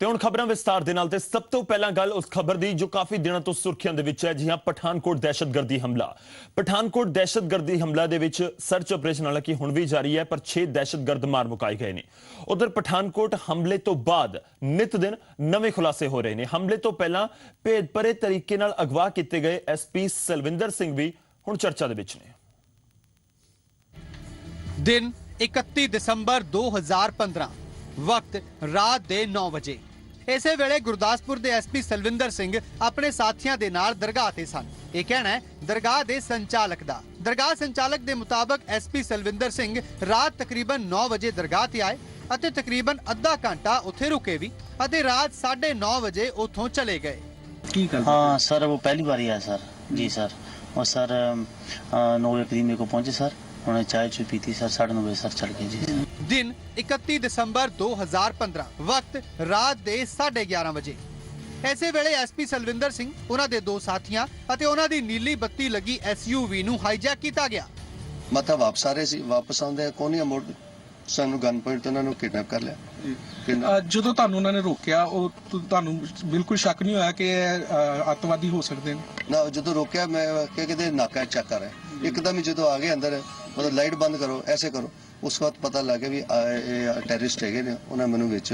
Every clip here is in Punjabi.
ਤੇ ਹੁਣ ਖਬਰਾਂ ਵਿਸਤਾਰ ਦੇ ਨਾਲ ਤੇ ਸਭ ਤੋਂ ਪਹਿਲਾਂ ਗੱਲ ਉਸ ਖਬਰ ਦੀ ਜੋ ਕਾਫੀ ਦਿਨਾਂ ਤੋਂ ਸੁਰਖੀਆਂ ਦੇ ਵਿੱਚ ਹੈ। ਜੀ ਹਾਂ, ਪਠਾਨਕੋਟ ਦਹਿਸ਼ਤਗਰਦੀ ਹਮਲਾ। ਪਠਾਨਕੋਟ ਦਹਿਸ਼ਤਗਰਦੀ ਹਮਲਾ ਦੇ ਵਿੱਚ ਸਰਚ ਆਪਰੇਸ਼ਨ ਹਾਲਾਂਕਿ ਹੁਣ ਵੀ ਜਾਰੀ ਹੈ, ਪਰ 6 ਦਹਿਸ਼ਤਗਰਦ ਮਾਰ ਮੁਕਾਏ ਗਏ ਨੇ। ਉਧਰ ਪਠਾਨਕੋਟ ਹਮਲੇ ਤੋਂ ਬਾਅਦ ਨਿਤ ਦਿਨ ਨਵੇਂ ਖੁਲਾਸੇ ਹੋ ਰਹੇ ਨੇ। ਹਮਲੇ ਤੋਂ ਪਹਿਲਾਂ ਭੇਦਭਰੇ ਤਰੀਕੇ ਨਾਲ ਅਗਵਾ ਕੀਤੇ ਗਏ ਐਸਪੀ ਸਲਵਿੰਦਰ ਸਿੰਘ ਵੀ ਹੁਣ ਚਰਚਾ ਦੇ ਵਿੱਚ ਨੇ। दिन 31 ਦਸੰਬਰ 2015 वक्त रात ਦੇ 9 ਵਜੇ। ਇਸੇ ਵੇਲੇ ਗੁਰਦਾਸਪੁਰ ਦੇ ਐਸਪੀ ਸਲਵਿੰਦਰ ਸਿੰਘ ਆਪਣੇ ਸਾਥੀਆਂ ਦੇ ਨਾਲ ਦਰਗਾਹ ਤੇ ਸਨ। ਇਹ ਕਹਿਣਾ ਹੈ ਦਰਗਾਹ ਦੇ ਸੰਚਾਲਕ ਦਾ। ਦਰਗਾਹ ਸੰਚਾਲਕ ਦੇ ਮੁਤਾਬਕ ਐਸਪੀ ਸਲਵਿੰਦਰ ਸਿੰਘ ਰਾਤ ਤਕਰੀਬਨ 9 ਵਜੇ ਦਰਗਾਹ ਤੇ ਆਏ ਅਤੇ ਤਕਰੀਬਨ ਅੱਧਾ ਘੰਟਾ ਉੱਥੇ ਰੁਕੇ ਵੀ ਅਤੇ ਰਾਤ 9:30 ਵਜੇ ਉੱਥੋਂ ਚਲੇ ਗਏ। ਕੀ ਗੱਲ? हाँ सर, वो पहली बार ही आया सर जी सर। और सर 9 बजे करीब मेरे को पहुंचे सर, उन्होंने चाय चुई पी थी सर, 9:30 बजे सर चल गए जी। दिन 31 ਦਸੰਬਰ 2015 ਵਕਤ ਰਾਤ ਦੇ 11:30 ਵਜੇ। ਐਸੇ ਵੇਲੇ ਐਸਪੀ ਸਲਵਿੰਦਰ ਸਿੰਘ, ਉਹਨਾਂ ਦੇ ਦੋ ਸਾਥੀਆਂ ਅਤੇ ਉਹਨਾਂ ਦੀ ਨੀਲੀ ਬੱਤੀ ਲੱਗੀ ਐਸਯੂਵੀ ਨੂੰ ਹਾਈਜੈਕ ਕੀਤਾ ਗਿਆ। ਮਤਾ ਵਾਪਸ ਆ ਰਹੇ ਸੀ, ਵਾਪਸ ਆਉਂਦੇ ਕੋਨੀਆ ਮੋੜ ਸਾਨੂੰ ਗਨ ਪੁਆਇੰਟ ਤੋਂ ਉਹਨਾਂ ਨੂੰ ਕਿਡਨੈਪ ਕਰ ਲਿਆ। ਜਦੋਂ ਤੁਹਾਨੂੰ ਉਹਨਾਂ ਨੇ ਰੋਕਿਆ, ਉਹ ਤੁਹਾਨੂੰ ਬਿਲਕੁਲ ਸ਼ੱਕ ਨਹੀਂ ਹੋਇਆ ਕਿ ਇਹ ਅੱਤਵਾਦੀ ਹੋ ਸਕਦੇ ਨੇ? ਨਾ, ਜਦੋਂ ਰੋਕਿਆ ਮੈਂ ਕਿਤੇ ਨਾਕਾ ਚੈੱਕ ਕਰ ਰਿਹਾ, ਇੱਕਦਮ ਹੀ ਜਦੋਂ ਆ ਗਏ ਅੰਦਰ, ਮਤਲਬ ਲਾਈਟ ਬੰਦ ਕਰੋ, ਐਸੇ ਕਰੋ, ਉਸ ਵਕਤ ਪਤਾ ਲੱਗ ਗਿਆ ਵੀ ਇਹ ਟੈਰਰਿਸਟ ਹੈਗੇ ਨੇ। ਉਹਨਾਂ ਮੈਨੂੰ ਵਿੱਚ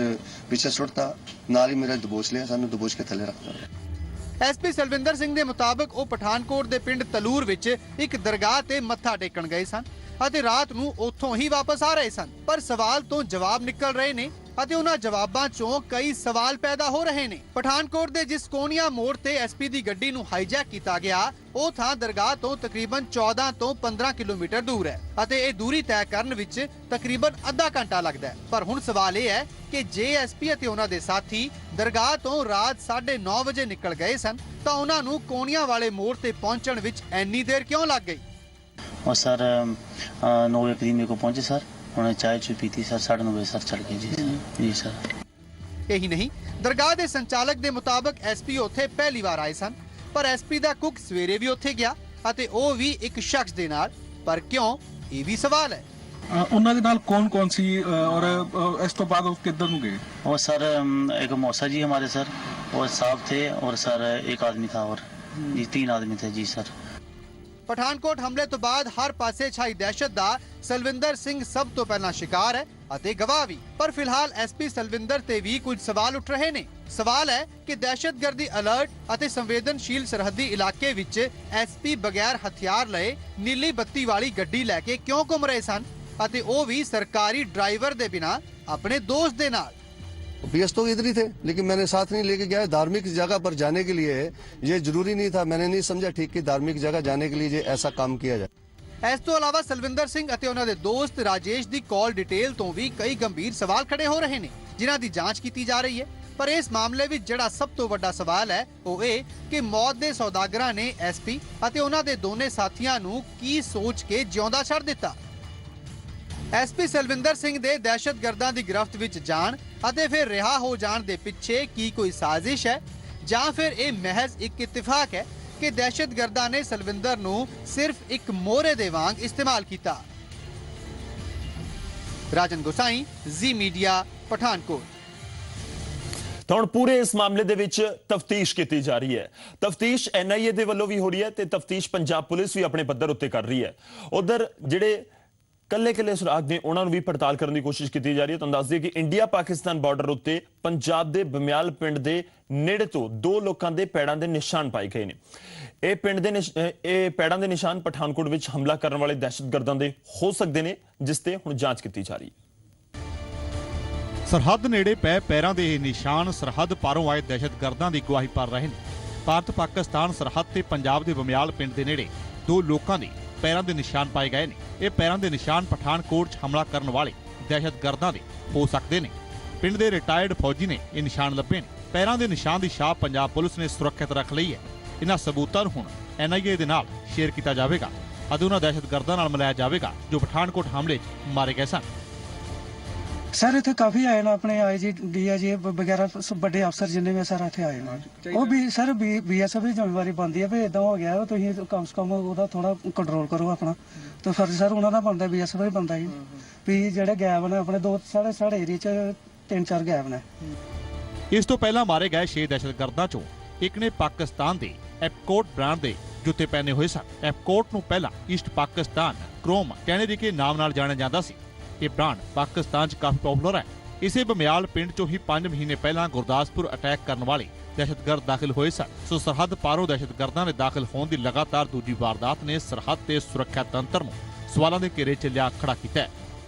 ਪਿੱਛੇ ਸੁੱਟਤਾ, ਨਾਲ ਹੀ ਮੇਰਾ ਦਬੋਚ ਲਿਆ, ਸਾਨੂੰ ਦਬੋਚ ਕੇ ਥੱਲੇ ਰੱਖਤਾ। ਐਸਪੀ ਸਲਵਿੰਦਰ ਸਿੰਘ ਦੇ ਮੁਤਾਬਕ ਉਹ ਪਠਾਨਕੋਟ ਦੇ ਪਿੰਡ ਤਲੂਰ ਵਿੱਚ ਇੱਕ ਦਰਗਾਹ ਤੇ ਮੱਥਾ ਟੇਕਣ ਗਏ ਸਨ ਅਤੇ ਰਾਤ ਨੂੰ ਉੱਥੋਂ ਹੀ ਵਾਪਸ ਆ ਰਹੇ ਸਨ। ਪਰ ਸਵਾਲ ਤੋਂ ਜਵਾਬ ਨਿਕਲ ਰਹੇ ਨੇ ਅਤੇ ਉਹਨਾਂ ਜਵਾਬਾਂ ਚੋਂ ਕਈ ਸਵਾਲ ਪੈਦਾ ਹੋ ਰਹੇ ਨੇ। ਪਠਾਨਕੋਟ ਦੇ ਜਿਸ ਕੋਨੀਆ ਮੋੜ ਤੇ ਐਸਪੀ ਦੀ ਗੱਡੀ ਨੂੰ ਹਾਈਜੈਕ ਕੀਤਾ ਗਿਆ, ਉਹ ਥਾਂ ਦਰਗਾਹ ਤੋਂ ਤਕਰੀਬਨ 14 ਤੋਂ 15 ਕਿਲੋਮੀਟਰ ਦੂਰ ਹੈ ਅਤੇ ਇਹ ਦੂਰੀ ਤੈਅ ਕਰਨ ਵਿੱਚ ਤਕਰੀਬਨ ਅੱਧਾ ਘੰਟਾ ਲੱਗਦਾ ਹੈ। ਪਰ ਹੁਣ ਸਵਾਲ ਇਹ ਹੈ ਕਿ ਜੇ ਐਸਪੀ ਅਤੇ ਉਹਨਾਂ ਦੇ ਸਾਥੀ ਦਰਗਾਹ ਤੋਂ ਰਾਤ 9:30 ਵਜੇ ਨਿਕਲ ਗਏ ਸਨ ਤਾਂ ਉਹਨਾਂ ਨੂੰ ਕੋਨੀਆ ਵਾਲੇ ਮੋੜ ਤੇ ਪਹੁੰਚਣ ਵਿੱਚ ਇੰਨੀ ਦੇਰ ਕਿਉਂ ਲੱਗ ਗਈ? और सर 9 बजे करीब मेरे को पहुंचे सर, उन्होंने चाय चुई पी थी सर, 9:30 बजे सर चल गए जी सर। यही नहीं, दरगाह के संचालक के मुताबिक एसपी उत्थे पहली बार आए सन, पर एसपी दा कुक सवेरे भी उत्थे गया अते ओ भी एक शख्स दे नाल। पर क्यों, ये भी सवाल है। ਉਹਨਾਂ ਦੇ ਨਾਲ ਕੌਣ ਸੀ और ਇਸ ਤੋਂ ਬਾਅਦ ਉਹ ਕਿੱਧਰ ਨੂੰ ਗਏ? और सर एक मौसा जी हमारे सर, और साहब थे, और सर एक आदमी था, और जी 3 आदमी थे जी सर। ਪਠਾਨਕੋਟ ਹਮਲੇ ਤੋਂ ਬਾਅਦ ਹਰ ਪਾਸੇ ਛਾਈ ਦਹਿਸ਼ਤ ਦਾ ਸਲਵਿੰਦਰ ਸਿੰਘ ਸਭ ਤੋਂ ਪਹਿਲਾਂ ਸ਼ਿਕਾਰ ਹੈ ਅਤੇ ਗਵਾਹ ਵੀ। ਪਰ ਫਿਲਹਾਲ ਐਸਪੀ ਸਲਵਿੰਦਰ ਤੇ ਵੀ ਕੁਝ ਸਵਾਲ ਉੱਠ ਰਹੇ ਨੇ। ਸਵਾਲ ਹੈ ਕਿ ਦਹਿਸ਼ਤਗਰਦੀ ਅਲਰਟ ਅਤੇ ਸੰਵੇਦਨਸ਼ੀਲ ਸਰਹੱਦੀ ਇਲਾਕੇ ਵਿੱਚ ਐਸਪੀ ਬਗੈਰ ਹਥਿਆਰ ਲਏ ਨੀਲੀ ਬੱਤੀ ਵਾਲੀ ਗੱਡੀ ਲੈ ਕੇ ਕਿਉਂ ਘੁੰਮ ਰਹੇ ਸਨ ਅਤੇ ਉਹ ਵੀ ਸਰਕਾਰੀ ਡਰਾਈਵਰ ਦੇ ਬਿਨਾਂ ਆਪਣੇ ਦੋਸਤ ਦੇ ਨਾਲ। पीएस तो इधर ही थे, लेकिन मैंने साथ नहीं लेके गया। धार्मिक जगह पर जाने के लिए ये जरूरी नहीं था, मैंने नहीं समझा ठीक कि धार्मिक जगह जाने के लिए ऐसा काम किया जाए। ਇਸ ਤੋਂ ਇਲਾਵਾ ਸਲਵਿੰਦਰ ਸਿੰਘ ਅਤੇ ਉਹਨਾਂ ਦੇ ਦੋਸਤ ਰਾਜੇਸ਼ ਦੀ ਕਾਲ ਡਿਟੇਲ ਤੋਂ ਵੀ ਕਈ ਗੰਭੀਰ ਸਵਾਲ ਖੜੇ ਹੋ ਰਹੇ ਨੇ, ਜਿਨ੍ਹਾਂ ਦੀ ਜਾਂਚ ਕੀਤੀ ਜਾ ਰਹੀ ਹੈ। ਪਰ ਇਸ ਮਾਮਲੇ ਵਿੱਚ ਜਿਹੜਾ ਸਭ ਤੋਂ ਵੱਡਾ ਸਵਾਲ ਹੈ ਉਹ ਇਹ ਕਿ ਮੌਤ ਦੇ ਸੌਦਾਗਰਾਂ ਨੇ ਐਸਪੀ ਅਤੇ ਉਹਨਾਂ ਦੇ ਦੋਨੇ ਸਾਥੀਆਂ ਨੂੰ ਕੀ ਸੋਚ ਕੇ ਜਿਉਂਦਾ ਛੱਡ ਦਿੱਤਾ। ਐਸਪੀ ਸਲਵਿੰਦਰ ਸਿੰਘ ਦੇ ਦਹਿਸ਼ਤਗਰਦਾਂ ਦੀ ਗ੍ਰਿਫਤ ਵਿੱਚ ਜਾਣ ਅਤੇ ਫਿਰ ਰਿਹਾ ਹੋ ਜਾਣ ਦੇ ਪਿੱਛੇ ਕੀ ਕੋਈ ਸਾਜ਼ਿਸ਼ ਹੈ ਜਾਂ ਫਿਰ ਇਹ ਮਹਿਜ਼ ਇੱਕ ਇਤਫਾਕ ਹੈ ਕਿ ਦਹਿਸ਼ਤਗਰਦਾਂ ਨੇ ਸਲਵਿੰਦਰ ਨੂੰ ਸਿਰਫ ਇੱਕ ਮੋਹਰੇ ਦੇ ਵਾਂਗ ਇਸਤੇਮਾਲ ਕੀਤਾ। ਰਾਜਨ ਗੋਸਾਈ, ਜ਼ੀ ਮੀਡੀਆ, ਪਠਾਨਕੋਟ। ਤਾਂ ਹੁਣ ਪੂਰੇ ਇਸ ਮਾਮਲੇ ਦੇ ਵਿੱਚ ਤਫਤੀਸ਼ ਕੀਤੀ ਜਾ ਰਹੀ ਹੈ। ਤਫਤੀਸ਼ ਐਨਆਈਏ ਦੇ ਵੱਲੋਂ ਵੀ ਹੋ ਰਹੀ ਹੈ ਤੇ ਤਫਤੀਸ਼ ਪੰਜਾਬ ਪੁਲਿਸ ਵੀ ਆਪਣੇ ਪੱਧਰ ਉੱਤੇ ਕਰ ਰਹੀ ਹੈ। ਉਧਰ ਜਿਹੜੇ ਕੱਲੇ ਸੁਰਾਗ ਨੇ ਉਹਨਾਂ ਨੂੰ ਵੀ ਪੜਤਾਲ ਕਰਨ ਦੀ ਕੋਸ਼ਿਸ਼ ਕੀਤੀ ਜਾ ਰਹੀ ਹੈ। ਤੁਹਾਨੂੰ ਦੱਸ ਦਈਏ ਕਿ ਇੰਡੀਆ ਪਾਕਿਸਤਾਨ ਬਾਰਡਰ ਉੱਤੇ ਪੰਜਾਬ ਦੇ ਬਮਿਆਲ ਪਿੰਡ ਦੇ ਨੇੜੇ ਤੋਂ 2 ਲੋਕਾਂ ਦੇ ਪੈੜਾਂ ਦੇ ਨਿਸ਼ਾਨ ਪਾਏ ਗਏ ਨੇ। ਇਹ ਪੈੜਾਂ ਦੇ ਨਿਸ਼ਾਨ ਪਠਾਨਕੋਟ ਵਿੱਚ ਹਮਲਾ ਕਰਨ ਵਾਲੇ ਦਹਿਸ਼ਤਗਰਦਾਂ ਦੇ ਹੋ ਸਕਦੇ ਨੇ, ਜਿਸ ਤੇ ਹੁਣ ਜਾਂਚ ਕੀਤੀ ਜਾ ਰਹੀ ਹੈ। ਸਰਹੱਦ ਨੇੜੇ ਪਏ ਪੈਰਾਂ ਦੇ ਇਹ ਨਿਸ਼ਾਨ ਸਰਹੱਦ ਪਾਰੋਂ ਆਏ ਦਹਿਸ਼ਤਗਰਦਾਂ ਦੀ ਗਵਾਹੀ ਭਰ ਰਹੇ ਨੇ। ਭਾਰਤ ਪਾਕਿਸਤਾਨ ਸਰਹੱਦ ਤੇ ਪੰਜਾਬ ਦੇ ਬਮਿਆਲ ਪਿੰਡ ਦੇ ਨੇੜੇ 2 ਲੋਕਾਂ ਦੇ ਪੈਰਾਂ ਦੇ ਨਿਸ਼ਾਨ ਪਾਏ ਗਏ ਨੇ। ਇਹ ਪੈਰਾਂ ਦੇ ਨਿਸ਼ਾਨ ਪਠਾਨਕੋਟ 'ਚ ਹਮਲਾ ਕਰਨ ਵਾਲੇ ਦਹਿਸ਼ਤਗਰਦਾਂ ਦੇ ਹੋ ਸਕਦੇ ਨੇ। ਪਿੰਡ ਦੇ ਰਿਟਾਇਰਡ ਫੌਜੀ ਨੇ ਇਹ ਨਿਸ਼ਾਨ ਲੱਭੇ ਨੇ। ਪੈਰਾਂ ਦੇ ਨਿਸ਼ਾਨ ਦੀ ਛਾਪ ਪੰਜਾਬ ਪੁਲਿਸ ਨੇ ਸੁਰੱਖਿਅਤ ਰੱਖ ਲਈ ਹੈ। ਇਹਨਾਂ ਸਬੂਤਾਂ ਨੂੰ ਹੁਣ ਐਨਆਈਏ ਦੇ ਨਾਲ ਸ਼ੇਅਰ ਕੀਤਾ ਜਾਵੇਗਾ ਅਤੇ ਉਹਨਾਂ ਦਹਿਸ਼ਤਗਰਦਾਂ ਨਾਲ ਮਿਲਾਇਆ ਜਾਵੇਗਾ ਜੋ ਪਠਾਨਕੋਟ ਹਮਲੇ 'ਚ ਮਾਰੇ ਗਏ ਸਨ। सर इतने काफी आए ना अपने आई जी डीआईजी वगैरह बड़े अफसर जिन्हें भी सर इतने आए ना वो भी सर बीएसएफ की जिम्मेवारी बनती है भी इदा हो गया तो कम से कम वो थोड़ा कंट्रोल करो अपना तो फर्ज सर उन्होंने बनता बीएसएफ ही बनता ही भी जेडे गैप ने अपने 2 साढ़े एरिया च 3-4 गैप ने। ਇਸ ਤੋਂ ਪਹਿਲਾਂ ਮਾਰੇ ਗਏ 6 ਦਹਿਸ਼ਤਗਰਦਾਂ ਚੋਂ ਇੱਕ ਨੇ ਪਾਕਿਸਤਾਨ ਦੇ ਐਪਕੋਟ ਬ੍ਰਾਂਡ ਦੇ ਜੁੱਤੇ ਪਹਿਨੇ ਹੋਏ ਸਨ। ਐਪਕੋਟ ਨੂੰ ਪਹਿਲਾਂ ਈਸਟ ਪਾਕਿਸਤਾਨ ਕ੍ਰੋਮ ਕੈਨੇਡੀ ਦੇ ਨਾਮ ਨਾਲ ਜਾਣਿਆ ਜਾਂਦਾ ਸੀ। ਇਹ ਬ੍ਰਾਂਡ ਪਾਕਿਸਤਾਨ 'ਚ ਕਾਫੀ ਪਪੂਲਰ ਹੈ। ਇਸੇ ਬਮਿਆਲ ਪਿੰਡ 'ਚੋਂ ਹੀ 5 ਮਹੀਨੇ ਪਹਿਲਾਂ ਗੁਰਦਾਸਪੁਰ ਅਟੈਕ ਕਰਨ ਵਾਲੇ ਦਹਿਸ਼ਤਗਰਦ ਦਾਖਲ ਹੋਏ ਸਨ। ਸੋ ਸਰਹੱਦ ਪਾਰੋਂ ਦਹਿਸ਼ਤਗਰਦਾਂ ਦੇ ਦਾਖਲ ਹੋਣ ਦੀ ਲਗਾਤਾਰ ਦੂਜੀ ਵਾਰਦਾਤ ਨੇ ਸਰਹੱਦ ਤੇ ਸੁਰੱਖਿਆ ਤੰਤਰ ਨੂੰ ਸਵਾਲਾਂ ਦੇ ਘੇਰੇ 'ਚ ਲਿਆ ਖੜਾ ਕੀਤਾ ਹੈ।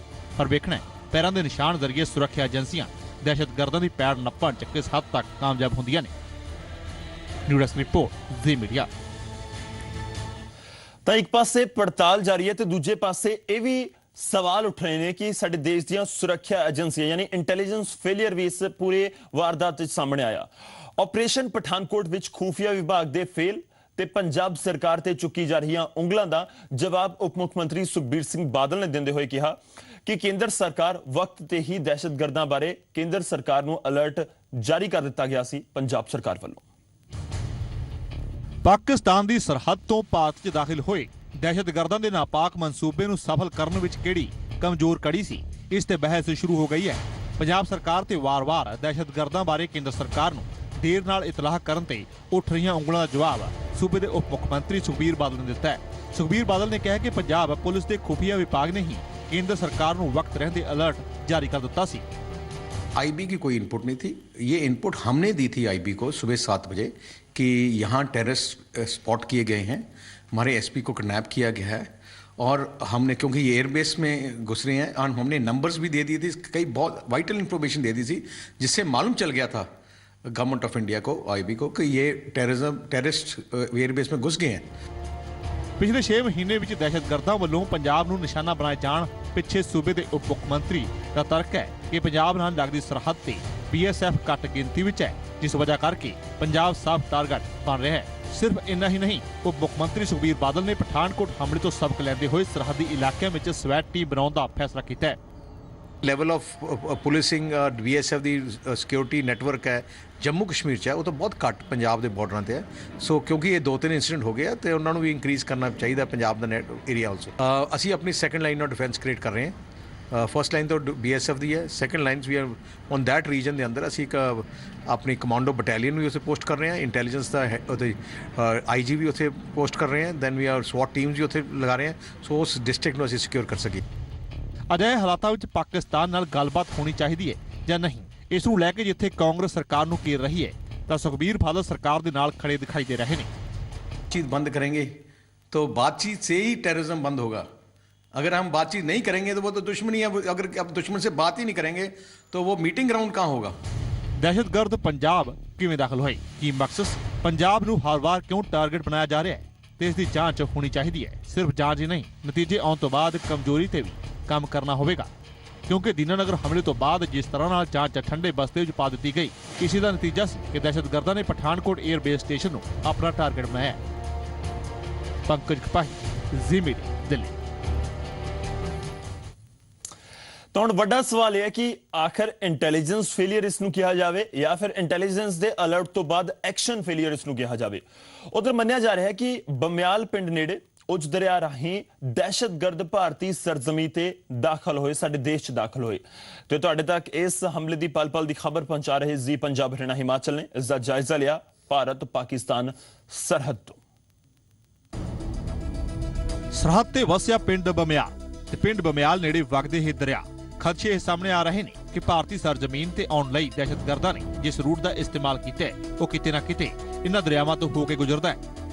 ਪਰ ਵੇਖਣਾ ਪੈਰਾਂ ਦੇ ਨਿਸ਼ਾਨ ਜ਼ਰੀਏ ਸੁਰੱਖਿਆ ਏਜੰਸੀਆਂ ਦਹਿਸ਼ਤਗਰਦਾਂ ਦੀ ਪੈੜ ਨੱਪਣ 'ਚ ਕਿਸ ਹੱਦ ਤੱਕ ਕਾਮਯਾਬ ਹੁੰਦੀਆਂ ਨੇ। ਨਿਊਜ਼ ਰਿਪੋਰਟ ਜ਼ੀ ਮੀਡੀਆ। ਤਾਂ ਇੱਕ ਪਾਸੇ ਪੜਤਾਲ ਜਾਰੀ ਹੈ ਤੇ ਦੂਜੇ ਪਾਸੇ ਇਹ ਵੀ ਸਵਾਲ ਉੱਠ ਰਹੇ ਨੇ ਕਿ ਸਾਡੇ ਦੇਸ਼ ਦੀਆਂ ਸੁਰੱਖਿਆ ਏਜੰਸੀਆਂ ਯਾਨੀ ਇੰਟੈਲੀਜੈਂਸ ਫੇਲਿਅਰ ਵੀ ਇਸ ਪੂਰੇ ਵਾਰਦਾਤ ਵਿੱਚ ਸਾਹਮਣੇ ਆਇਆ। ਆਪਰੇਸ਼ਨ ਪਠਾਨਕੋਟ ਵਿੱਚ ਖੂਫੀਆ ਵਿਭਾਗ ਦੇ ਫੇਲ ਤੇ ਪੰਜਾਬ ਸਰਕਾਰ ਤੇ ਚੁੱਕੀ ਜਾ ਰਹੀਆਂ ਉਂਗਲਾਂ ਦਾ ਜਵਾਬ ਉਪ ਮੁੱਖ ਮੰਤਰੀ ਸੁਖਬੀਰ ਸਿੰਘ ਬਾਦਲ ਨੇ ਦਿੰਦੇ ਹੋਏ ਕਿਹਾ ਕਿ ਕੇਂਦਰ ਸਰਕਾਰ ਵਕਤ ਤੇ ਹੀ ਦਹਿਸ਼ਤਗਰਦਾਂ ਬਾਰੇ ਕੇਂਦਰ ਸਰਕਾਰ ਨੂੰ ਅਲਰਟ ਜਾਰੀ ਕਰ ਦਿੱਤਾ ਗਿਆ ਸੀ ਪੰਜਾਬ ਸਰਕਾਰ ਵੱਲੋਂ। ਪਾਕਿਸਤਾਨ ਦੀ ਸਰਹੱਦ ਤੋਂ ਭਾਰਤ 'ਚ ਦਾਖਲ ਹੋਏ ਦਹਿਸ਼ਤਗਰਦਾਂ ਦੇ ਨਾਪਾਕ ਮਨਸੂਬੇ ਨੂੰ ਸਫਲ ਕਰਨ ਵਿੱਚ ਕਿਹੜੀ ਕਮਜ਼ੋਰ ਕੜੀ ਸੀ, ਇਸ ਤੇ ਬਹਿਸ ਸ਼ੁਰੂ ਹੋ ਗਈ ਹੈ। ਪੰਜਾਬ ਸਰਕਾਰ ਤੇ ਵਾਰ-ਵਾਰ ਦਹਿਸ਼ਤਗਰਦਾਂ ਬਾਰੇ ਕੇਂਦਰ ਸਰਕਾਰ ਨੂੰ ਦੇਰ ਨਾਲ ਇਤਲਾਹ ਕਰਨ ਤੇ ਉੱਠ ਰਹੀਆਂ ਉਂਗਲਾਂ ਦਾ ਜਵਾਬ ਸੂਬੇ ਦੇ ਉਪ ਮੁੱਖ ਮੰਤਰੀ ਸੁਖਬੀਰ ਬਾਦਲ ਨੇ ਦਿੱਤਾ ਹੈ। ਸੁਖਬੀਰ ਬਾਦਲ ਨੇ ਕਿਹਾ ਕਿ ਪੰਜਾਬ ਪੁਲਿਸ ਦੇ ਖੁਫੀਆ ਵਿਭਾਗ ਨੇ ਹੀ केंद्र सरकार ਨੂੰ वक्त रहते अलर्ट जारी कर दिता सी। आईबी की कोई इनपुट नहीं थी, ये इनपुट हमने दी थी आईबी को सुबह 7 बजे कि यहाँ टेररिस्ट स्पॉट किए गए हैं, हमारे एसपी को किडनैप किया गया है और हमने क्योंकि ये एयरबेस में घुस रहे हैं और हमने नंबर्स भी दे दिए थे, कई बहुत वाइटल इंफॉर्मेशन दे दी थी जिससे मालूम चल गया था गवर्नमेंट ऑफ इंडिया को, आईबी को, कि ये टेररिस्ट एयरबेस में घुस गए हैं। पिछले 6 महीने ਵਿੱਚ ਦਹਿਸ਼ਤਗਰਦਾਂ ਵੱਲੋਂ ਪੰਜਾਬ ਨੂੰ ਨਿਸ਼ਾਨਾ ਬਣਾਏ ਜਾਣ ਪਿੱਛੇ ਸੂਬੇ ਦੇ ਉਪ ਮੁੱਖ ਮੰਤਰੀ ਦਾ ਤਰਕ ਹੈ ਕਿ ਪੰਜਾਬ ਨਾਲ ਲੱਗਦੀ ਸਰਹੱਦ ਤੇ ਬੀਐਸਐਫ ਘੱਟ ਗਿਣਤੀ ਵਿੱਚ ਹੈ, ਜਿਸ ਵਜ੍ਹਾ ਕਰਕੇ ਪੰਜਾਬ ਸਾਫ਼ ਟਾਰਗੇਟ ਬਣ ਰਿਹਾ ਹੈ। ਸਿਰਫ ਇੰਨਾ ਹੀ ਨਹੀਂ, ਉਪ ਮੁੱਖ ਮੰਤਰੀ ਸੁਖਬੀਰ ਬਾਦਲ ਨੇ ਪਠਾਨਕੋਟ ਹਮਲੇ ਤੋਂ ਸਬਕ ਲੈਂਦੇ ਹੋਏ ਸਰਹੱਦੀ ਇਲਾਕਿਆਂ ਵਿੱਚ ਸਵੈਟ ਟੀਮ ਬਣਾਉਣ ਦਾ ਫੈਸਲਾ ਕੀਤਾ ਹੈ। Level of policing BSF the security network ਹੈ ਜੰਮੂ ਕਸ਼ਮੀਰ 'ਚ ਹੈ, ਉਹ ਤਾਂ ਬਹੁਤ ਘੱਟ ਪੰਜਾਬ ਦੇ ਬਾਰਡਰਾਂ ਤੇ ਹੈ। ਸੋ ਕਿਉਂਕਿ ਇਹ 2-3 ਇੰਸੀਡੈਂਟ ਹੋ ਗਏ ਤੇ ਉਹਨਾਂ ਨੂੰ ਵੀ ਇਨਕਰੀਜ਼ ਕਰਨਾ ਚਾਹੀਦਾ ਪੰਜਾਬ ਦਾ ਏਰੀਆ ਆਲਸੋ। ਅਸੀਂ ਆਪਣੀ second line of defence create ਕਰ ਰਹੇ ਹਾਂ। ਫਸਟ ਲਾਈਨ ਤਾਂ ਬੀਐਸਐਫ ਦੀ ਹੈ, second lines we are on that region ਦੇ ਅੰਦਰ। ਅਸੀਂ ਇੱਕ ਆਪਣੀ ਕਮਾਂਡੋ ਬਟਾਲੀਅਨ ਵੀ ਉੱਥੇ ਪੋਸਟ ਕਰ ਰਹੇ ਹਾਂ, ਇੰਟੈਲੀਜੈਂਸ ਦਾ ਉਹਦੇ ਆਈਜੀ ਵੀ ਉੱਥੇ ਪੋਸਟ ਕਰ ਰਹੇ ਹਾਂ, ਦੈਨ ਵੀ ਆਰ ਸਵਾਟ ਟੀਮਸ ਵੀ ਉੱਥੇ ਲਗਾ ਰਹੇ ਹਾਂ, ਸੋ ਉਸ ਡਿਸਟ੍ਰਿਕਟ ਨੂੰ ਅਸੀਂ ਸਿਕਿਉਰ ਕਰ ਸਕੀਏ। ਅਜਿਹੇ ਹਾਲਾਤਾਂ ਵਿੱਚ ਪਾਕਿਸਤਾਨ ਨਾਲ ਗੱਲਬਾਤ ਹੋਣੀ ਚਾਹੀਦੀ ਹੈ ਜਾਂ ਨਹੀਂ, ਇਸ ਨੂੰ ਲੈ ਕੇ ਜਿੱਥੇ ਕਾਂਗਰਸ ਸਰਕਾਰ ਨੂੰ ਘੇਰ ਰਹੀ ਹੈ ਤਾਂ ਸੁਖਬੀਰ ਬਾਦਲ ਸਰਕਾਰ ਦੇ ਨਾਲ ਖੜੇ ਦਿਖਾਈ ਦੇ ਰਹੇ ਨੇ। बातचीत बंद करेंगे तो बातचीत से ही टेररिज्म बंद होगा। अगर हम बातचीत नहीं करेंगे तो वो तो दुश्मनी है, अगर अब दुश्मन से बात ही नहीं करेंगे तो वो मीटिंग ग्राउंड कहाँ होगा। ਦਹਿਸ਼ਤਗਰਦ ਪੰਜਾਬ ਕਿਵੇਂ ਦਾਖਲ ਹੋਏ, ਕੀ ਮਕਸਦ, ਪੰਜਾਬ ਨੂੰ ਹਰ ਵਾਰ ਕਿਉਂ ਟਾਰਗੇਟ ਬਣਾਇਆ ਜਾ ਰਿਹਾ ਹੈ ਤੇ ਇਸ ਦੀ ਜਾਂਚ ਹੋਣੀ ਚਾਹੀਦੀ ਹੈ। ਸਿਰਫ ਜਾਂਚ ਹੀ ਨਹੀਂ, ਨਤੀਜੇ ਆਉਣ ਤੋਂ ਬਾਅਦ ਕਮਜ਼ੋਰੀ ਤੇ ਵੀ ਕੰਮ ਕਰਨਾ ਹੋਵੇਗਾ, ਕਿਉਂਕਿ ਦੀਨਾਨਗਰ ਹਮਲੇ ਤੋਂ ਬਾਅਦ ਜਿਸ ਤਰ੍ਹਾਂ ਨਾਲ ਜਾਂਚ ਠੰਡੇ ਬਸਤੇ ਵਿੱਚ ਪਾ ਦਿੱਤੀ ਗਈ, ਇਸੇ ਦਾ ਨਤੀਜਾ ਸੀ ਕਿ ਦਹਿਸ਼ਤਗਰਦਾਂ ਨੇ ਪਠਾਨਕੋਟ 에ਅਰ ਬੇਸ ਸਟੇਸ਼ਨ ਨੂੰ ਆਪਣਾ ਟਾਰਗੇਟ ਬਣਾਇਆ। ਪੰਕਜ ਕਪਾਹੀ, ਜ਼ੀ ਮੀਡੀਆ, ਦਿੱਲੀ। ਤਾਂ ਹੁਣ ਵੱਡਾ ਸਵਾਲ ਇਹ ਹੈ ਕਿ ਆਖਰ ਇੰਟੈਲੀਜੈਂਸ ਫੇਲਿਅਰ ਇਸ ਨੂੰ ਕਿਹਾ ਜਾਵੇ ਜਾਂ ਫਿਰ ਇੰਟੈਲੀਜੈਂਸ ਦੇ ਅਲਰਟ ਤੋਂ ਬਾਅਦ ਐਕਸ਼ਨ ਫੇਲਿਅਰ ਇਸ ਨੂੰ ਕਿਹਾ ਜਾਵੇ। ਉਧਰ ਮੰਨਿਆ ਜਾ ਰਿਹਾ ਹੈ ਕਿ ਬਮਿਆਲ ਪਿੰਡ ਨੇੜੇ ਉੱਚ ਦਰਿਆ ਰਾਹੀਂ ਦਹਿਸ਼ਤਗਰਦ ਭਾਰਤੀ ਸਰਜ਼ਮੀਂ ਤੇ ਦਾਖਲ ਹੋਏ, ਸਾਡੇ ਦੇਸ਼ 'ਚ ਦਾਖਲ ਹੋਏ ਤੇ ਤੁਹਾਡੇ ਤੱਕ ਇਸ ਹਮਲੇ ਦੀ ਪਲ ਪਲ ਦੀ ਖਬਰ ਪਹੁੰਚਾ ਰਹੇ ਜ਼ੀ ਪੰਜਾਬ ਹਰਿਆਣਾ ਹਿਮਾਚਲ ਨੇ ਇਸ ਦਾ ਜਾਇਜ਼ਾ ਲਿਆ ਭਾਰਤ ਪਾਕਿਸਤਾਨ ਸਰਹੱਦ ਤੋਂ। ਸਰਹੱਦ ਤੇ ਵਸਿਆ ਪਿੰਡ ਬਮਿਆਲ ਤੇ ਪਿੰਡ ਬਮਿਆਲ ਨੇੜੇ ਵਗਦੇ ਇਹ ਦਰਿਆ, ਖਦਸ਼ੇ ਇਹ ਸਾਹਮਣੇ ਆ ਰਹੇ ਨੇ ਕਿ ਭਾਰਤੀ ਸਰਜ਼ਮੀਨ ਤੇ ਆਉਣ ਲਈ ਦਹਿਸ਼ਤਗਰਦਾਂ ਨੇ ਜਿਸ ਰੂਟ ਦਾ ਇਸਤੇਮਾਲ ਕੀਤਾ ਹੈ ਉਹ ਕਿਤੇ ਨਾ ਕਿਤੇ ਇਹਨਾਂ ਦਰਿਆਵਾਂ ਤੋਂ ਹੋ ਕੇ ਗੁਜ਼ਰਦਾ ਹੈ।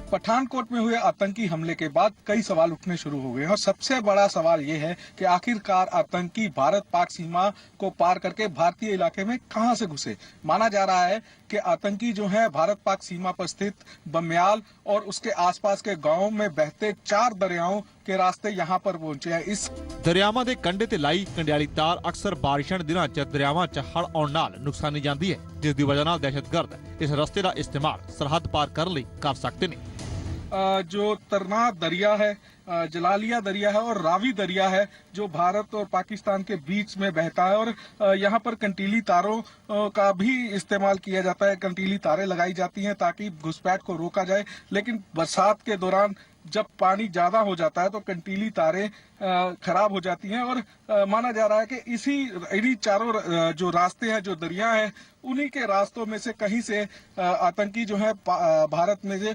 पठानकोट में हुए आतंकी हमले के बाद कई सवाल उठने शुरू हो गए और सबसे बड़ा सवाल ये है कि आखिरकार आतंकी भारत पाक सीमा को पार करके भारतीय इलाके में कहां से घुसे। माना जा रहा है कि आतंकी जो है भारत पाक सीमा पर स्थित बमयाल और उसके आसपास के गांवों में बहते 4 दरियाओं के रास्ते यहां पर पहुंचे हैं। इस ਦਰਿਆਵਾਂ ਦੇ ਕੰਢੇ ਤੇ ਲਾਈ ਕੰਡਿਆਲੀ ਤਾਰ ਅਕਸਰ ਬਾਰਿਸ਼ਾਂ ਦੇ ਦਿਨਾਂ 'ਚ ਦਰਿਆਵਾਂ 'ਚ ਹੜ੍ਹ ਆਉਣ ਨਾਲ ਨੁਕਸਾਨੀ ਜਾਂਦੀ ਹੈ, ਜਿਸ ਦੀ ਵਜ੍ਹਾ ਨਾਲ ਦਹਿਸ਼ਤਗਰਦ ਇਸ ਰਸਤੇ ਦਾ ਇਸਤੇਮਾਲ ਸਰਹੱਦ ਪਾਰ ਕਰਨ ਲਈ ਕਰ ਸਕਦੇ ਨੇ। जो तरना दरिया है, जलालिया दरिया है और रावी दरिया है जो भारत और पाकिस्तान के बीच में बहता है और यहाँ पर कंटीली तारों का भी इस्तेमाल किया जाता है। कंटीली तारें लगाई जाती हैं ताकि घुसपैठ को रोका जाए, लेकिन बरसात के दौरान जब पानी ज्यादा हो जाता है तो कंटीली तारें खराब हो जाती हैं और माना जा रहा है कि इन्हीं चारों जो रास्ते हैं, जो दरिया हैं, उन्हीं के रास्तों में से कहीं से आतंकी जो है भारत में से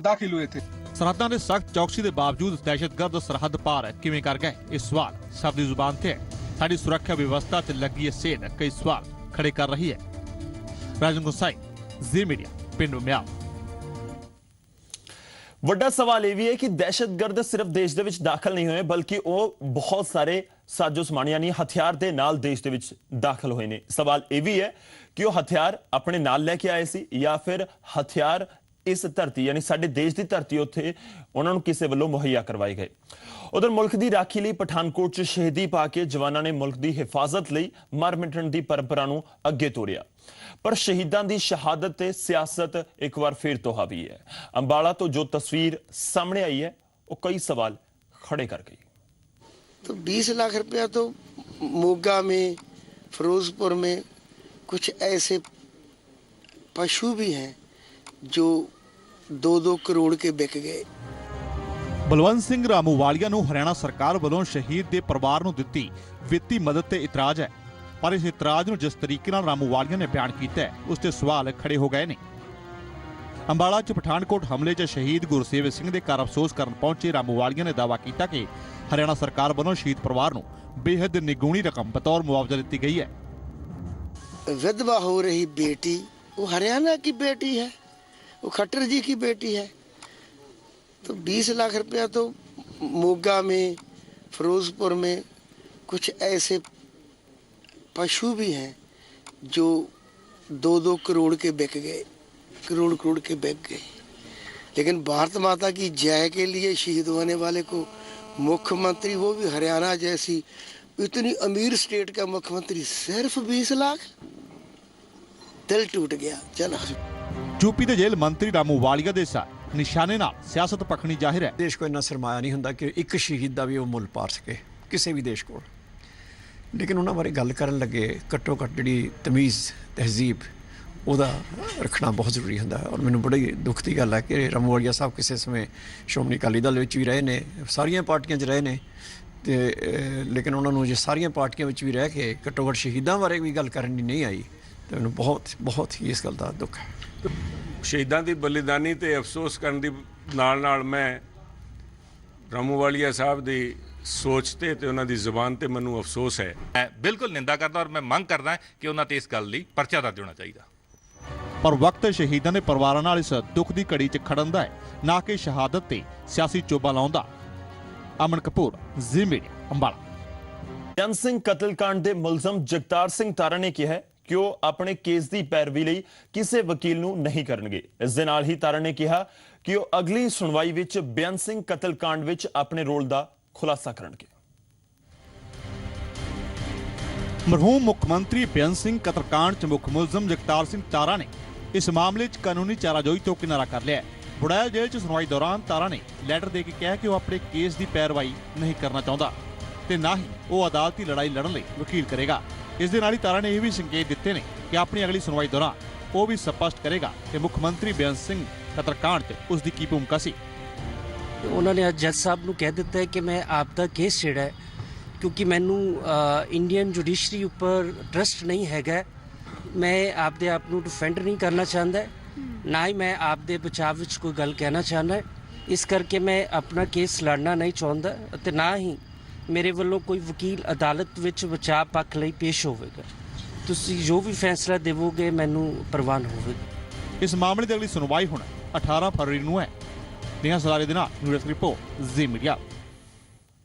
दाखिल हुए थे। ਸਰਹੱਦਾਂ ਦੇ ਸਖਤ ਚੌਕਸੀ ਦੇ ਬਾਵਜੂਦ ਦਹਿਸ਼ਤਗਰਦ ਸਰਹੱਦ ਪਾਰ ਕਿਵੇਂ ਕਰ ਗਏ? ਇਹ ਸਵਾਲ ਸਭ ਦੀ ਜ਼ੁਬਾਨ ਤੇ ਹੈ। ਸਾਡੀ ਸੁਰੱਖਿਆ ਵਿਵਸਥਾ ਤੇ ਲੱਗੀ ਇਹ ਸੇਧ ਕਈ ਸਵਾਲ ਖੜੇ ਕਰ ਰਹੀ ਹੈ। ਰਾਜਨ ਗੁਸਾਈ, ਜ਼ੀ ਮੀਡੀਆ, ਪਿੰਡ ਬਮਿਆਲ। ਵੱਡਾ ਸਵਾਲ ਇਹ ਵੀ ਹੈ ਕਿ ਦਹਿਸ਼ਤਗਰਦ ਸਿਰਫ ਦੇਸ਼ ਦੇ ਵਿੱਚ ਦਾਖਲ ਨਹੀਂ ਹੋਏ, ਬਲਕਿ ਉਹ ਬਹੁਤ ਸਾਰੇ ਸਾਜ਼ੋ ਸਮਾਨ ਯਾਨੀ ਹਥਿਆਰ ਦੇ ਨਾਲ ਦੇਸ਼ ਦੇ ਵਿੱਚ ਦਾਖਲ ਹੋਏ ਨੇ। ਸਵਾਲ ਇਹ ਵੀ ਹੈ ਕਿ ਉਹ ਹਥਿਆਰ ਆਪਣੇ ਨਾਲ ਲੈ ਕੇ ਆਏ ਸੀ ਜਾਂ ਫਿਰ ਹਥਿਆਰ ਇਸ ਧਰਤੀ ਯਾਨੀ ਸਾਡੇ ਦੇਸ਼ ਦੀ ਧਰਤੀ ਉੱਥੇ ਉਹਨਾਂ ਨੂੰ ਕਿਸੇ ਵੱਲੋਂ ਮੁਹੱਈਆ ਕਰਵਾਏ ਗਏ। ਉਧਰ ਮੁਲਕ ਦੀ ਰਾਖੀ ਲਈ ਪਠਾਨਕੋਟ 'ਚ ਸ਼ਹੀਦੀ ਪਾ ਕੇ ਜਵਾਨਾਂ ਨੇ ਮੁਲਕ ਦੀ ਹਿਫਾਜ਼ਤ ਲਈ ਮਰ ਮਿਟਣ ਦੀ ਪਰੰਪਰਾ ਨੂੰ ਅੱਗੇ ਤੋਰਿਆ। ਪਰ ਸ਼ਹੀਦਾਂ ਦੀ ਸ਼ਹਾਦਤ ਤੇ ਸਿਆਸਤ ਇੱਕ ਵਾਰ ਫਿਰ ਤੋਂ ਹਾਵੀ ਹੈ। ਅੰਬਾਲਾ ਤੋਂ ਜੋ ਤਸਵੀਰ ਸਾਹਮਣੇ ਆਈ ਹੈ ਉਹ ਕਈ ਸਵਾਲ खड़े कर गई। तो 20 लाख रुपया तो मोगा में, फिरोजपुर में कुछ ऐसे पशु भी हैं जो 2-2 करोड़ के बिक गए। ਬਲਵੰਤ ਸਿੰਘ ਰਾਮੂਵਾਲੀਆ ਨੂੰ ਹਰਿਆਣਾ ਸਰਕਾਰ ਵੱਲੋਂ ਸ਼ਹੀਦ ਦੇ ਪਰਿਵਾਰ ਨੂੰ ਦਿੱਤੀ ਵਿੱਤੀ ਮਦਦ ਤੇ ਇਤਰਾਜ਼ ਹੈ, ਪਰ ਇਸ ਇਤਰਾਜ਼ ਨੂੰ ਜਿਸ ਤਰੀਕੇ ਨਾਲ ਰਾਮੂਵਾਲੀਆ ਨੇ ਬਿਆਨ ਕੀਤਾ ਹੈ ਉਸ ਤੇ ਸਵਾਲ ਖੜੇ ਹੋ ਗਏ ਨੇ। ਅੰਬਾਲਾ 'ਚ ਪਠਾਨਕੋਟ ਹਮਲੇ 'ਚ ਸ਼ਹੀਦ ਗੁਰਸੇਵਕ ਸਿੰਘ ਦੇ ਘਰ ਅਫਸੋਸ ਕਰਨ ਪਹੁੰਚੇ ਰਾਮੂਵਾਲੀਆ ਨੇ ਦਾਅਵਾ ਕੀਤਾ ਕਿ ਹਰਿਆਣਾ ਸਰਕਾਰ ਵੱਲੋਂ ਸ਼ਹੀਦ ਪਰਿਵਾਰ ਨੂੰ ਬੇਹੱਦ ਨਿਗੂਣੀ ਰਕਮ ਬਤੌਰ ਮੁਆਵਜ਼ਾ ਦਿੱਤੀ ਗਈ ਹੈ। विधवा हो रही बेटी वो हरियाणा की बेटी है, वो खट्टर जी की बेटी है। तो 20 लाख रुपया तो मोगा में, फिरोजपुर में कुछ ऐसे पशु भी हैं जो 2-2 करोड़ के बिक गए, करोड़ के बिक गए। लेकिन भारत माता की जय के लिए शहीद होने वाले को मुख्यमंत्री, वो भी हरियाणा जैसी इतनी अमीर स्टेट का मुख्यमंत्री, सिर्फ 20 लाख। दिल टूट गया। चलो यूपी ਦੇ ਜੇਲ੍ਹ ਮੰਤਰੀ ਰਾਮੂਵਾਲੀਆ ਦੇ ਸਾਥ ਨਿਸ਼ਾਨੇ ਨਾਲ ਸਿਆਸਤ ਪਖਣੀ ਜ਼ਾਹਿਰ ਹੈ। ਦੇਸ਼ ਕੋ ਇੰਨਾ ਸਰਮਾਇਆ ਨਹੀਂ ਹੁੰਦਾ ਕਿ ਇੱਕ ਸ਼ਹੀਦ ਦਾ ਵੀ ਉਹ ਮੁੱਲ ਪਾਰ ਸਕੇ ਕਿਸੇ ਵੀ ਦੇਸ਼ ਕੋਲ। ਲੇਕਿਨ ਉਹਨਾਂ ਬਾਰੇ ਗੱਲ ਕਰਨ ਲੱਗੇ ਘੱਟੋ ਘੱਟ ਜਿਹੜੀ ਤਮੀਜ਼ ਤਹਿਜ਼ੀਬ ਉਹਦਾ ਰੱਖਣਾ ਬਹੁਤ ਜ਼ਰੂਰੀ ਹੁੰਦਾ ਹੈ। ਔਰ ਮੈਨੂੰ ਬੜੀ ਦੁੱਖ ਦੀ ਗੱਲ ਹੈ ਕਿ ਰਾਮੂਵਾਲੀਆ ਸਾਹਿਬ ਕਿਸੇ ਸਮੇਂ ਸ਼੍ਰੋਮਣੀ ਅਕਾਲੀ ਦਲ ਵਿੱਚ ਵੀ ਰਹੇ ਨੇ, ਸਾਰੀਆਂ ਪਾਰਟੀਆਂ 'ਚ ਰਹੇ ਨੇ, ਤੇ ਲੇਕਿਨ ਉਹਨਾਂ ਨੂੰ ਜੇ ਸਾਰੀਆਂ ਪਾਰਟੀਆਂ ਵਿੱਚ ਵੀ ਰਹਿ ਕੇ ਘੱਟੋ ਘੱਟ ਸ਼ਹੀਦਾਂ ਬਾਰੇ ਵੀ ਗੱਲ ਕਰਨੀ ਨਹੀਂ ਆਈ ਤੇ ਮੈਨੂੰ ਬਹੁਤ ਹੀ ਇਸ ਗੱਲ ਦਾ ਦੁੱਖ ਹੈ। ਸ਼ਹੀਦਾਂ ਦੀ ਬਲੀਦਾਨੀ ਤੇ ਅਫਸੋਸ ਕਰਨ ਦੀ ਨਾਲ ਮੈਂ ਰਾਮੂਵਾਲੀਆ ਸਾਹਿਬ ਦੀ ਸੋਚ ਤੇ ਉਹਨਾਂ ਦੀ ਜ਼ੁਬਾਨ ਤੇ ਮੈਨੂੰ ਅਫਸੋਸ ਹੈ। ਮੈਂ ਬਿਲਕੁਲ ਨਿੰਦਾ ਕਰਦਾ ਔਰ ਮੈਂ ਮੰਗ ਕਰਦਾ ਕਿ ਉਹਨਾਂ ਤੇ ਇਸ ਗੱਲ ਲਈ ਪਰਚਾ ਦਰਜ ਹੋਣਾ ਚਾਹੀਦਾ। ਪਰ ਵਕਤ ਸ਼ਹੀਦਾਂ ਦੇ ਪਰਿਵਾਰਾਂ ਨਾਲ ਇਸ ਦੁੱਖ ਦੀ ਘੜੀ 'ਚ ਖੜਨ ਦਾ ਹੈ, ਨਾ ਕਿ ਸ਼ਹਾਦਤ ਤੇ ਸਿਆਸੀ ਚੋਬਾ ਲਾਉਣ ਦਾ। ਅਮਨ ਕਪੂਰ, ਜ਼ੀ ਮੀਡੀਆ, ਅੰਬਾਲਾ। ਬੇਅੰਤ ਸਿੰਘ ਕਤਲकांड ਦੇ ਮੁਲਜ਼ਮ ਜਗਤਾਰ ਸਿੰਘ ਤਾਰਾ ਨੇ ਕਿਹਾ ਹੈ ਕਿ ਉਹ ਆਪਣੇ ਕੇਸ ਦੀ ਪੈਰਵੀ ਲਈ ਕਿਸੇ ਵਕੀਲ ਨੂੰ ਨਹੀਂ ਕਰਨਗੇ। ਇਸ ਦੇ ਨਾਲ ਹੀ ਤਾਰਾ ਨੇ ਕਿਹਾ ਕਿ ਉਹ ਅਗਲੀ ਸੁਣਵਾਈ ਵਿੱਚ ਬੇਅੰਤ ਸਿੰਘ ਕਤਲकांड ਵਿੱਚ ਆਪਣੇ ਰੋਲ ਦਾ ਖੁਲਾਸਾ ਕਰਨਗੇ। ਮਰਹੂਮ ਮੁੱਖ ਮੰਤਰੀ ਬੇਅੰਤ ਸਿੰਘ ਕਤਲकांड 'ਚ ਮੁੱਖ ਮੁਲਜ਼ਮ ਜਗਤਾਰ ਸਿੰਘ ਤਾਰਾ ਨੇ ਇਸ ਮਾਮਲੇ 'ਚ ਕਾਨੂੰਨੀ ਚਾਰਾਜੋਈ ਤੋਂ ਕਿਨਾਰਾ ਕਰ ਲਿਆ। ਬੁੜਾਇਆ ਜੇਲ੍ਹ 'ਚ ਸੁਣਵਾਈ ਦੌਰਾਨ ਤਾਰਾ ਨੇ ਲੈਟਰ ਦੇ ਕੇ ਕਿਹਾ ਕਿ ਉਹ ਆਪਣੇ ਕੇਸ ਦੀ ਪੈਰਵਾਈ ਨਹੀਂ ਕਰਨਾ ਚਾਹੁੰਦਾ ਤੇ ਨਾ ਹੀ ਉਹ ਅਦਾਲਤੀ ਲੜਾਈ ਲੜਨ ਲਈ ਵਕੀਲ ਕਰੇਗਾ। ਇਸ ਦੇ ਨਾਲ ਹੀ ਤਾਰਾ ਨੇ ਇਹ ਵੀ ਸੰਕੇਤ ਦਿੱਤੇ ਨੇ ਕਿ ਆਪਣੀ ਅਗਲੀ ਸੁਣਵਾਈ ਦੌਰਾਨ ਉਹ ਵੀ ਸਪਸ਼ਟ ਕਰੇਗਾ ਕਿ ਮੁੱਖ ਮੰਤਰੀ ਬੇਅੰਤ ਸਿੰਘ ਕਤਲकांड 'ਚ ਉਸ ਦੀ ਕੀ ਭੂਮਿਕਾ ਸੀ। ਉਹਨਾਂ ਨੇ ਅੱਜ ਜੱਜ ਸਾਹਿਬ ਨੂੰ ਕਹਿ ਦਿੱਤਾ ਹੈ ਕਿ ਮੈਂ ਆਪ ਦਾ ਕੇਸ ਜਿਹੜਾ ਹੈ, ਕਿਉਂਕਿ ਮੈਨੂੰ ਇੰਡੀਅਨ ਜੁਡੀਸ਼ਰੀ ਉੱਪਰ ਟਰਸਟ ਨਹੀਂ ਹੈਗਾ, ਮੈਂ ਆਪਦੇ ਆਪ ਨੂੰ ਡਿਫੈਂਡ ਨਹੀਂ ਕਰਨਾ ਚਾਹੁੰਦਾ, ਨਾ ਹੀ ਮੈਂ ਆਪ ਦੇ ਬਚਾਅ ਵਿੱਚ ਕੋਈ ਗੱਲ ਕਹਿਣਾ ਚਾਹੁੰਦਾ। ਇਸ ਕਰਕੇ ਮੈਂ ਆਪਣਾ ਕੇਸ ਲੜਨਾ ਨਹੀਂ ਚਾਹੁੰਦਾ ਅਤੇ ਨਾ ਹੀ ਮੇਰੇ ਵੱਲੋਂ ਕੋਈ ਵਕੀਲ ਅਦਾਲਤ ਵਿੱਚ ਬਚਾਅ ਪੱਖ ਲਈ ਪੇਸ਼ ਹੋਵੇਗਾ। ਤੁਸੀਂ ਜੋ ਵੀ ਫੈਸਲਾ ਦੇਵੋਗੇ ਮੈਨੂੰ ਪ੍ਰਵਾਨ ਹੋਵੇਗਾ। ਇਸ ਮਾਮਲੇ ਦੀ ਅਗਲੀ ਸੁਣਵਾਈ ਹੁਣ 18 ਫਰਵਰੀ ਨੂੰ ਹੈ। ਦੀਆਂ ਸਲਾਰੇ ਦੇ ਨਾਲ ਨਿਊਜ਼ ਰਿਪੋਰਟ, ਜ਼ੀ ਮੀਡੀਆ।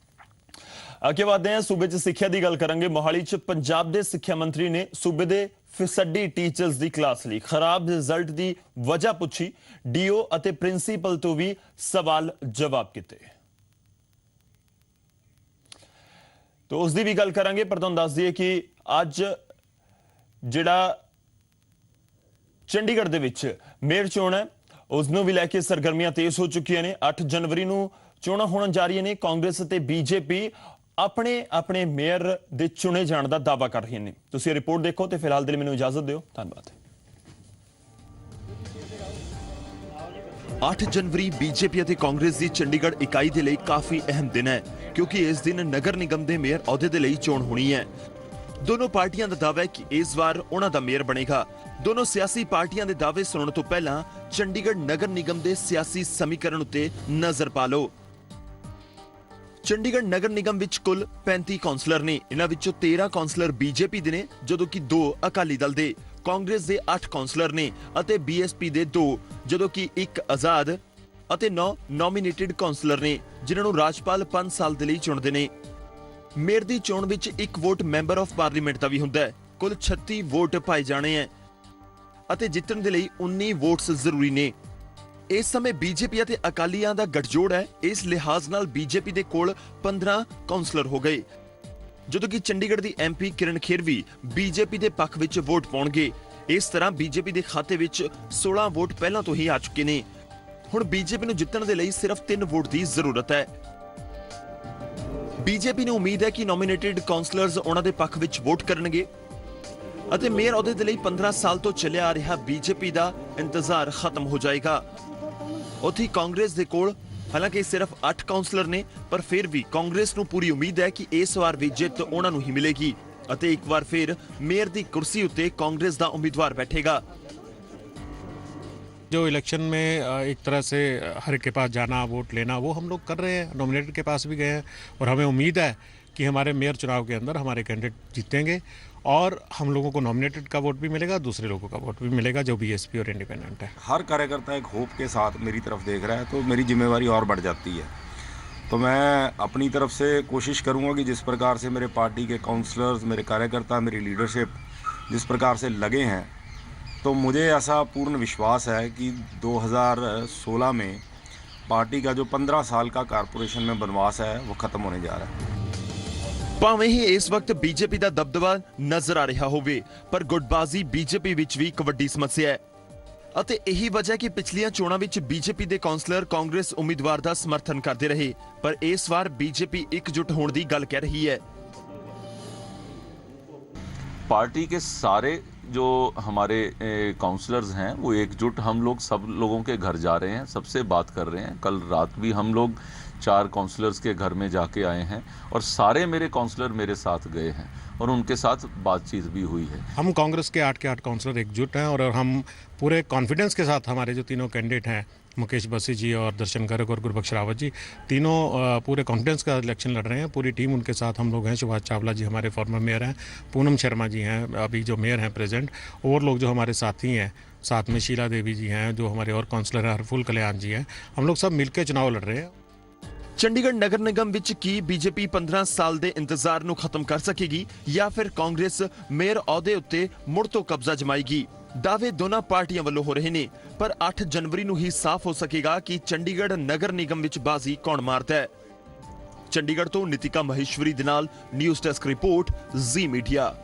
ਅੱਗੇ ਵਧਦੇ ਹਾਂ, ਸੂਬੇ 'ਚ ਸਿੱਖਿਆ ਦੀ ਗੱਲ ਕਰਾਂਗੇ। ਮੋਹਾਲੀ 'ਚ ਪੰਜਾਬ ਦੇ ਸਿੱਖਿਆ ਮੰਤਰੀ ਨੇ ਸੂਬੇ ਦੇ ਫਿਸਡੀ ਟੀਚਰਸ ਦੀ ਕਲਾਸ ਲਈ ਖਰਾਬ ਰਿਜ਼ਲਟ ਦੀ ਵਜ੍ਹਾ ਪੁੱਛੀ। ਡੀਓ ਅਤੇ ਪ੍ਰਿੰਸੀਪਲ ਤੋਂ ਵੀ ਸਵਾਲ ਜਵਾਬ ਕੀਤੇ। तो उसकी भी गल करांगे, पर तुहानूं दस दईए कि अज जिहड़ा चंडीगढ़ दे विच मेयर चोण है उसनूं भी लैके सरगर्मियां तेज हो चुकियां ने। 8 जनवरी नूं चोणां होण जा रही ने। कांग्रेस ते बीजेपी अपने अपने मेयर दे चुने जाण दा दावा कर रही ने। तुसीं रिपोर्ट देखो ते फिलहाल दे लई मैनूं इजाजत दिओ। धन्नवाद। 8 जनवरी बीजेपी ਅਤੇ ਕਾਂਗਰਸ ਦੀ ਚੰਡੀਗੜ੍ਹ ਇਕਾਈ ਦੇ ਲਈ ਕਾਫੀ ਅਹਿਮ ਦਿਨ ਹੈ ਕਿਉਂਕਿ ਇਸ ਦਿਨ ਨਗਰ ਨਿਗਮ ਦੇ ਮੇਅਰ ਅਹੁਦੇ ਦੇ ਲਈ ਚੋਣ ਹੋਣੀ ਹੈ। ਦੋਨੋਂ ਪਾਰਟੀਆਂ ਦਾ ਦਾਅਵਾ ਹੈ ਕਿ ਇਸ ਵਾਰ ਉਹਨਾਂ ਦਾ ਮੇਅਰ ਬਣੇਗਾ। ਦੋਨੋਂ ਸਿਆਸੀ ਪਾਰਟੀਆਂ ਦੇ ਦਾਅਵੇ ਸੁਣਨ ਤੋਂ ਪਹਿਲਾਂ ਚੰਡੀਗੜ੍ਹ ਨਗਰ ਨਿਗਮ ਦੇ ਸਿਆਸੀ ਸਮੀਕਰਨ ਉੱਤੇ ਨਜ਼ਰ ਪਾ ਲਓ। ਚੰਡੀਗੜ੍ਹ ਨਗਰ ਨਿਗਮ ਵਿੱਚ ਕੁੱਲ 35 ਕੌਂਸਲਰ ਨੇ। ਇਹਨਾਂ ਵਿੱਚੋਂ 13 ਕੌਂਸਲਰ ਬੀਜੇਪੀ ਦੇ ਨੇ ਜਦੋਂ ਕਿ 2 ਅਕਾਲੀ ਦਲ ਦੇ। ਕਾਂਗਰਸ ਦੇ 8 ਕੌਂਸਲਰ ਨੇ ਅਤੇ ਬੀਐਸਪੀ ਦੇ 2 ਜਦੋਂ ਕਿ 1 ਆਜ਼ਾਦ ਅਤੇ 9 ਨੋਮੀਨੇਟਿਡ ਕੌਂਸਲਰ ਨੇ ਜਿਨ੍ਹਾਂ ਨੂੰ ਰਾਜਪਾਲ 5 ਸਾਲ ਦੇ ਲਈ ਚੁਣਦੇ ਨੇ। ਮੇਅਰ ਦੀ ਚੋਣ ਵਿੱਚ 1 ਵੋਟ ਮੈਂਬਰ ਆਫ ਪਾਰਲੀਮੈਂਟ ਦਾ ਵੀ ਹੁੰਦਾ ਹੈ। ਕੁੱਲ 36 ਵੋਟ ਪਾਏ ਜਾਣੇ ਹੈ ਅਤੇ ਜਿੱਤਣ ਦੇ ਲਈ 19 ਵੋਟਸ ਜ਼ਰੂਰੀ ਨੇ। ਇਸ ਸਮੇਂ ਬੀਜੇਪੀ ਅਤੇ ਅਕਾਲੀਆਂ ਦਾ ਗੱਠਜੋੜ ਹੈ। ਇਸ ਲਿਹਾਜ਼ ਨਾਲ ਬੀਜੇਪੀ ਦੇ ਕੋਲ 15 ਕੌਂਸਲਰ ਹੋ ਗਏ ਜਦੋਂ ਕਿ ਚੰਡੀਗੜ੍ਹ ਦੀ ਐਮਪੀ ਕਿਰਨ ਖੇਰ ਵੀ ਬੀਜੇਪੀ ਦੇ ਪੱਖ ਵਿੱਚ ਵੋਟ ਪਾਉਣਗੇ। ਇਸ ਤਰ੍ਹਾਂ ਬੀਜੇਪੀ ਦੇ ਖਾਤੇ ਵਿੱਚ 16 ਵੋਟ ਪਹਿਲਾਂ ਤੋਂ ਹੀ ਆ ਚੁੱਕੇ ਨੇ। ਹੁਣ ਬੀਜੇਪੀ ਨੂੰ ਜਿੱਤਣ ਦੇ ਲਈ ਸਿਰਫ 3 ਵੋਟ ਦੀ ਜ਼ਰੂਰਤ ਹੈ। ਬੀਜੇਪੀ ਨੂੰ ਉਮੀਦ ਹੈ ਕਿ ਨੋਮੀਨੇਟਿਡ ਕਾਉਂਸਲਰਸ ਉਹਨਾਂ ਦੇ ਪੱਖ ਵਿੱਚ ਵੋਟ ਕਰਨਗੇ ਅਤੇ ਮੇਅਰ ਅਹੁਦੇ ਦੇ ਲਈ 15 ਸਾਲ ਤੋਂ ਚੱਲਿਆ ਆ ਰਿਹਾ ਬੀਜੇਪੀ ਦਾ ਇੰਤਜ਼ਾਰ ਖਤਮ ਹੋ ਜਾਏਗਾ। ਉੱਥੇ ਕਾਂਗਰਸ ਦੇ ਕੋਲ ਹਾਲਾਂਕਿ ਸਿਰਫ 8 ਕਾਉਂਸਲਰ ਨੇ ਪਰ ਫਿਰ ਵੀ ਕਾਂਗਰਸ ਨੂੰ ਪੂਰੀ ਉਮੀਦ ਹੈ ਕਿ ਇਸ ਵਾਰ ਵੀ ਜਿੱਤ ਉਹਨਾਂ ਨੂੰ ਹੀ ਮਿਲੇਗੀ ਅਤੇ ਇੱਕ ਵਾਰ ਫਿਰ ਮੇਅਰ ਦੀ ਕੁਰਸੀ ਉੱਤੇ ਕਾंग्रेस ਦਾ उम्मीदवार बैठेगा। जो इलेक्शन में एक तरह से हर के पास जाना वोट लेना वो हम लोग कर रहे हैं, नॉमिनेटेड के पास भी गए हैं और हमें उम्मीद है कि हमारे मेयर चुनाव के अंदर हमारे कैंडिडेट जीतेंगे और हम लोगों को नॉमिनेटेड का वोट भी मिलेगा, दूसरे लोगों का वोट भी मिलेगा जो बीएसपी और इंडिपेंडेंट है। हर कार्यकर्ता एक होप के साथ मेरी तरफ देख रहा है तो मेरी जिम्मेवारी और बढ़ जाती है। तो मैं अपनी तरफ से कोशिश करूंगा कि जिस प्रकार से मेरे पार्टी के काउंसलर्स, मेरे कार्यकर्ता, मेरी लीडरशिप जिस प्रकार से लगे हैं तो मुझे ऐसा पूर्ण विश्वास है कि 2016 में पार्टी का जो 15 साल का कारपोरेशन में बनवास है वो खत्म होने जा रहा है। ਭਾਵੇਂ ਹੀ ਇਸ ਵਕਤ ਬੀਜੇਪੀ ਦਾ ਦਬਦਬਾ ਨਜ਼ਰ ਆ ਰਿਹਾ ਹੋਵੇ ਪਰ ਗੁੱਟਬਾਜ਼ੀ ਬੀਜੇਪੀ ਵਿੱਚ ਵੀ ਇੱਕ ਵੱਡੀ ਸਮੱਸਿਆ ਹੈ ਅਤੇ ਇਹੀ ਵਜ੍ਹਾ ਕਿ ਪਿਛਲੀਆਂ ਚੋਣਾਂ ਵਿੱਚ ਬੀਜੇਪੀ ਦੇ ਕਾਉਂਸਲਰ ਕਾਂਗਰਸ ਉਮੀਦਵਾਰ ਦਾ ਸਮਰਥਨ ਕਰਦੇ ਰਹੇ ਪਰ ਇਸ ਵਾਰ ਬੀਜੇਪੀ ਇਕਜੁੱਟ ਹੋਣ ਦੀ ਗੱਲ ਕਹਿ ਰਹੀ है। पार्टी के सारे जो हमारे काउंसलर्स हैं वो एकजुट हम लोग सब लोगों के घर जा रहे हैं, सबसे बात कर रहे हैं। कल रात भी हम लोग 4 काउंसलर्स के घर में जाके आए हैं और सारे मेरे काउंसलर मेरे साथ गए हैं और उनके साथ बातचीत भी हुई है। हम कांग्रेस के 8 काउंसलर एकजुट हैं और हम पूरे कॉन्फिडेंस के साथ हमारे जो तीनों कैंडिडेट हैं मुकेश बसी जी और दर्शन गर्ग और गुरबख्श रावत जी तीनों पूरे कॉन्फिडेंस का इलेक्शन लड़ रहे हैं। पूरी टीम उनके साथ हम लोग हैं। सुभाष चावला जी हमारे फॉर्मर मेयर हैं, पूनम शर्मा जी हैं अभी जो मेयर हैं प्रेजेंट, और लोग जो हमारे साथी हैं साथ में शीला देवी जी हैं जो हमारे और काउंसलर हैं, हरफुल कल्याण जी हैं, हम लोग सब मिलकर चुनाव लड़ रहे हैं। ਚੰਡੀਗੜ੍ਹ ਨਗਰ ਨਿਗਮ ਵਿੱਚ ਕੀ ਬੀਜੇਪੀ 15 ਸਾਲ ਦੇ ਇੰਤਜ਼ਾਰ ਨੂੰ ਖਤਮ ਕਰ ਸਕੇਗੀ ਜਾਂ ਫਿਰ ਕਾਂਗਰਸ ਮੇਅਰ ਅਹੁਦੇ ਉੱਤੇ ਮੁੜ ਤੋਂ ਕਬਜ਼ਾ ਜਮਾਏਗੀ? ਦਾਅਵੇ ਦੋਨਾਂ ਪਾਰਟੀਆਂ ਵੱਲੋਂ ਹੋ ਰਹੇ ਨੇ ਪਰ 8 ਜਨਵਰੀ ਨੂੰ ਹੀ ਸਾਫ਼ ਹੋ ਸਕੇਗਾ ਕਿ ਚੰਡੀਗੜ੍ਹ ਨਗਰ ਨਿਗਮ ਵਿੱਚ ਬਾਜ਼ੀ ਕੌਣ ਮਾਰਦਾ ਹੈ। ਚੰਡੀਗੜ੍ਹ ਤੋਂ ਨਿਤਿਕਾ ਮਹੇਸ਼ਵਰੀ ਦੇ ਨਾਲ ਨਿਊਜ਼ ਡੈਸਕ ਰਿਪੋਰਟ ਜ਼ੀ ਮੀਡੀਆ।